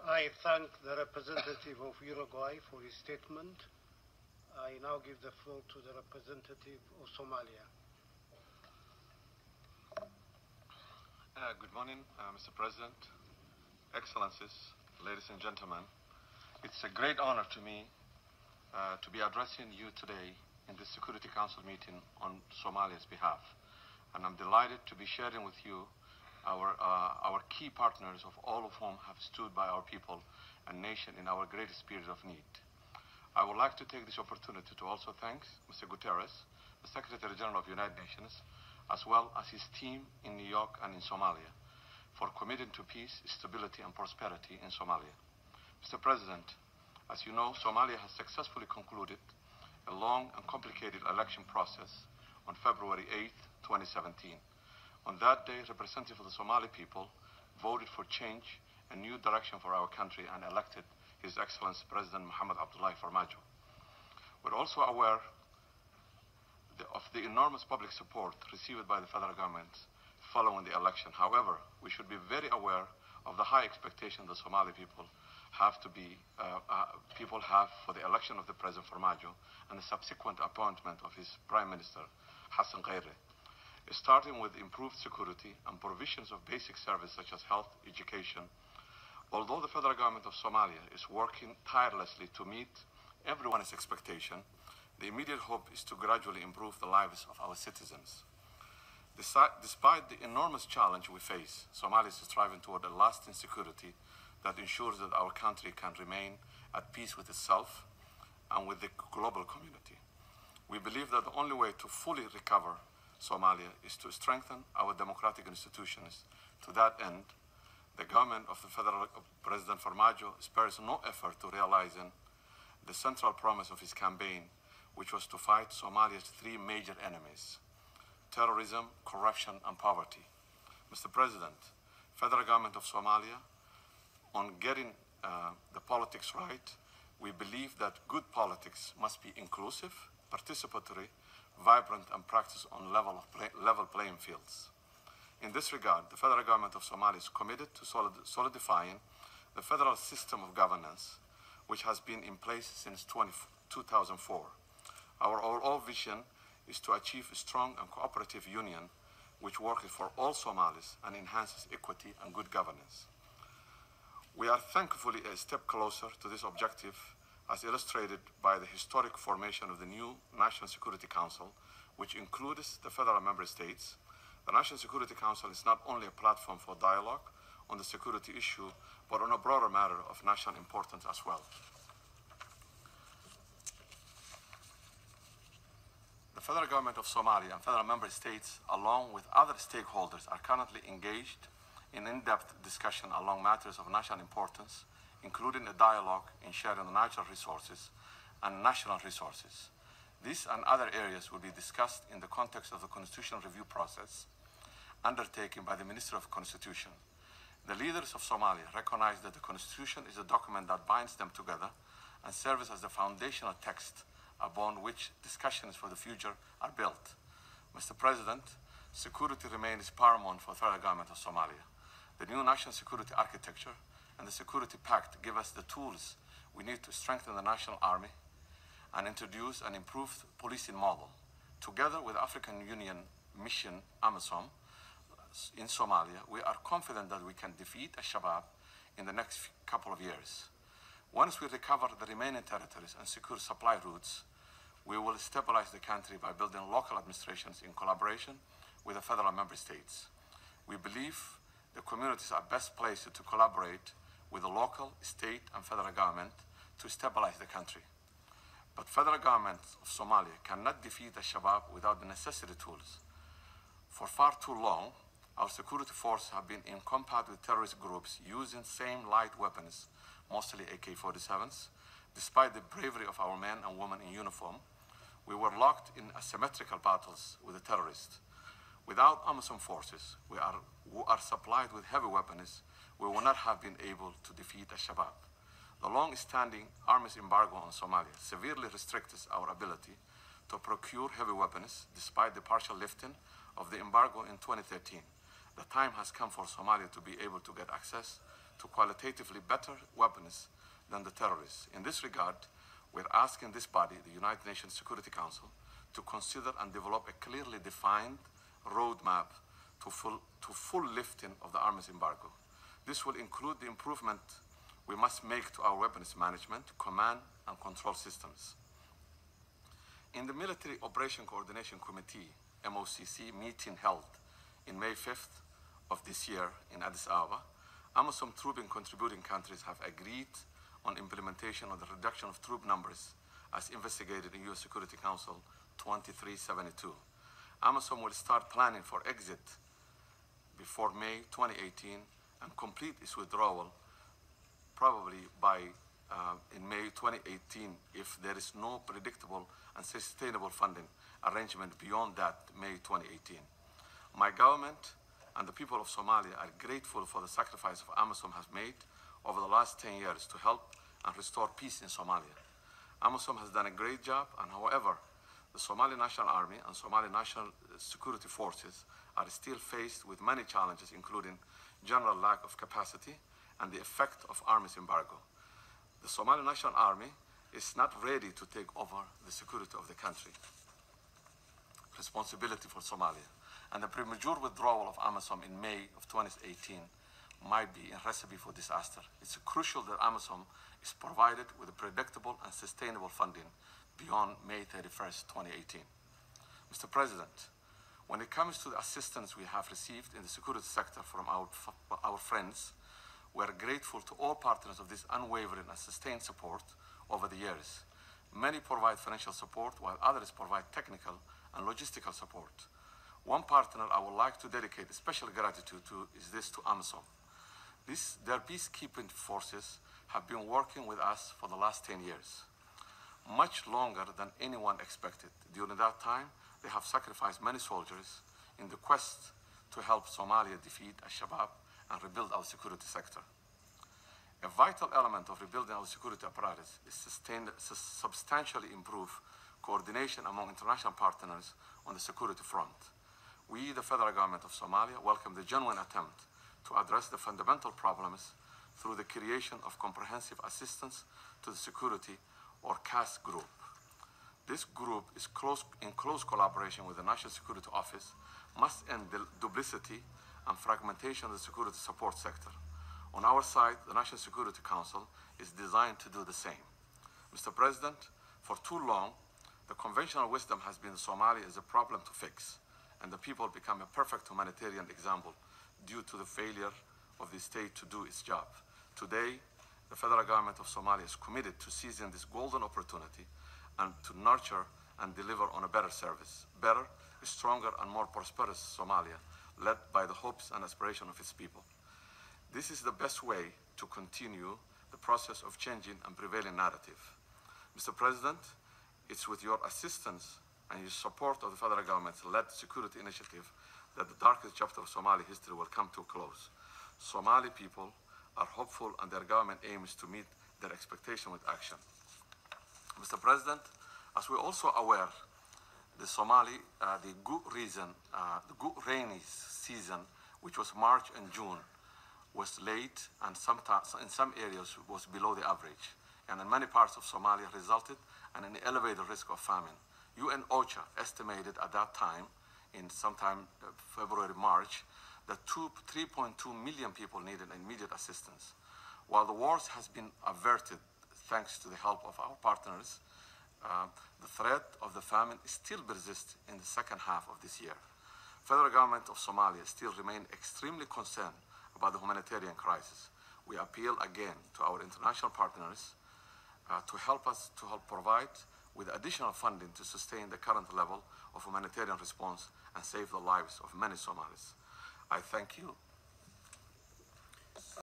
I thank the representative of Uruguay for his statement. I now give the floor to the representative of Somalia. Good morning, Mr. President, Excellencies, ladies and gentlemen. It's a great honor to me to be addressing you today in the Security Council meeting on Somalia's behalf. And I'm delighted to be sharing with you our key partners, of all of whom have stood by our people and nation in our greatest period of need. I would like to take this opportunity to also thank Mr. Guterres, the Secretary General of the United Nations, as well as his team in New York and in Somalia, for committing to peace, stability, and prosperity in Somalia. Mr. President, as you know, Somalia has successfully concluded a long and complicated election process on February 8, 2017. On that day, representatives of the Somali people voted for change and new direction for our country and elected His Excellency President Mohamed Abdullahi Farmajo. We're also aware of the enormous public support received by the federal government following the election. However, we should be very aware of the high expectation the Somali people have for the election of the President Farmajo and the subsequent appointment of his Prime Minister Hassan Ghaire, starting with improved security and provisions of basic services such as health, education. Although the federal government of Somalia is working tirelessly to meet everyone's expectation, the immediate hope is to gradually improve the lives of our citizens. Despite the enormous challenge we face, Somalia is striving toward a lasting security that ensures that our country can remain at peace with itself and with the global community. We believe that the only way to fully recover Somalia is to strengthen our democratic institutions. To that end, the government of the federal President Farmajo spares no effort to realizing the central promise of his campaign, which was to fight Somalia's three major enemies: terrorism, corruption, and poverty. Mr. President, federal government of Somalia, on getting the politics right, we believe that good politics must be inclusive, participatory, vibrant, and practiced on level playing fields. In this regard, the federal government of Somalia is committed to solidifying the federal system of governance, which has been in place since 2004. Our overall vision is to achieve a strong and cooperative union which works for all Somalis and enhances equity and good governance. We are thankfully a step closer to this objective, as illustrated by the historic formation of the new National Security Council, which includes the federal member states. The National Security Council is not only a platform for dialogue on the security issue, but on a broader matter of national importance as well. The federal government of Somalia and federal member states, along with other stakeholders, are currently engaged in in-depth discussion along matters of national importance, including a dialogue in sharing the natural resources and national resources. These and other areas will be discussed in the context of the constitutional review process undertaken by the Minister of Constitution. The leaders of Somalia recognize that the Constitution is a document that binds them together and serves as the foundational text upon which discussions for the future are built. Mr. President, security remains paramount for the federal government of Somalia. The new national security architecture and the Security Pact give us the tools we need to strengthen the national army and introduce an improved policing model. Together with African Union mission AMISOM in Somalia, we are confident that we can defeat Al-Shabaab in the next couple of years. Once we recover the remaining territories and secure supply routes, we will stabilize the country by building local administrations in collaboration with the federal member states. We believe the communities are best placed to collaborate with the local, state, and federal government to stabilize the country. But federal government of Somalia cannot defeat Al-Shabaab without the necessary tools. For far too long, our security forces have been in combat with terrorist groups using same light weapons, mostly AK-47s. Despite the bravery of our men and women in uniform, we were locked in asymmetrical battles with the terrorists. Without AMISOM forces, who are supplied with heavy weapons, we would not have been able to defeat Al-Shabaab. The long-standing arms embargo on Somalia severely restricts our ability to procure heavy weapons despite the partial lifting of the embargo in 2013. The time has come for Somalia to be able to get access to qualitatively better weapons than the terrorists. In this regard, we're asking this body, the United Nations Security Council, to consider and develop a clearly defined roadmap to full lifting of the arms embargo. This will include the improvement we must make to our weapons management, command, and control systems. In the Military Operation Coordination Committee, MOCC, meeting held in May 5th of this year in Addis Ababa, AMISOM troop and contributing countries have agreed on implementation of the reduction of troop numbers as investigated in U.S. Security Council 2372. AMISOM will start planning for exit before May 2018 and complete its withdrawal probably by in May 2018 if there is no predictable and sustainable funding arrangement beyond that May 2018. My government and the people of Somalia are grateful for the sacrifice of AMISOM has made over the last 10 years to help and restore peace in Somalia. AMISOM has done a great job, and however, the Somali National Army and Somali National Security Forces are still faced with many challenges, including general lack of capacity and the effect of arms embargo. The Somali National Army is not ready to take over the security of the country, responsibility for Somalia, and the premature withdrawal of AMISOM in May of 2018 might be a recipe for disaster. It's crucial that AMISOM is provided with a predictable and sustainable funding beyond May 31st, 2018. Mr. President, when it comes to the assistance we have received in the security sector from our friends, we are grateful to all partners of this unwavering and sustained support over the years. Many provide financial support, while others provide technical and logistical support. One partner I would like to dedicate special gratitude to is this to AMISOM. Their peacekeeping forces have been working with us for the last 10 years, much longer than anyone expected. During that time, they have sacrificed many soldiers in the quest to help Somalia defeat al-Shabaab and rebuild our security sector. A vital element of rebuilding our security apparatus is substantially improve coordination among international partners on the security front. We, the federal government of Somalia, welcome the genuine attempt to address the fundamental problems through the creation of comprehensive assistance to the security or CAS group. This group is in close collaboration with the National Security Office, must end the duplicity and fragmentation of the security support sector. On our side, the National Security Council is designed to do the same. Mr. President, for too long, the conventional wisdom has been Somalia is a problem to fix, and the people become a perfect humanitarian example due to the failure of the state to do its job. Today, the federal government of Somalia is committed to seizing this golden opportunity and to nurture and deliver on a better service, better, stronger, and more prosperous Somalia, led by the hopes and aspirations of its people. This is the best way to continue the process of changing and prevailing narrative. Mr. President, it's with your assistance and your support of the federal government's led security initiative that the darkest chapter of Somali history will come to a close. Somali people are hopeful and their government aims to meet their expectation with action. Mr. President, as we're also aware, the good rainy season, which was March and June, was late and sometimes in some areas was below the average, and in many parts of Somalia resulted in an elevated risk of famine. UN OCHA estimated at that time, in sometime February, March, that 3.2 million people needed immediate assistance. While the wars has been averted thanks to the help of our partners, the threat of the famine still persists in the second half of this year. Federal government of Somalia still remain extremely concerned about the humanitarian crisis. We appeal again to our international partners to help provide with additional funding to sustain the current level of humanitarian response and save the lives of many Somalis. I thank you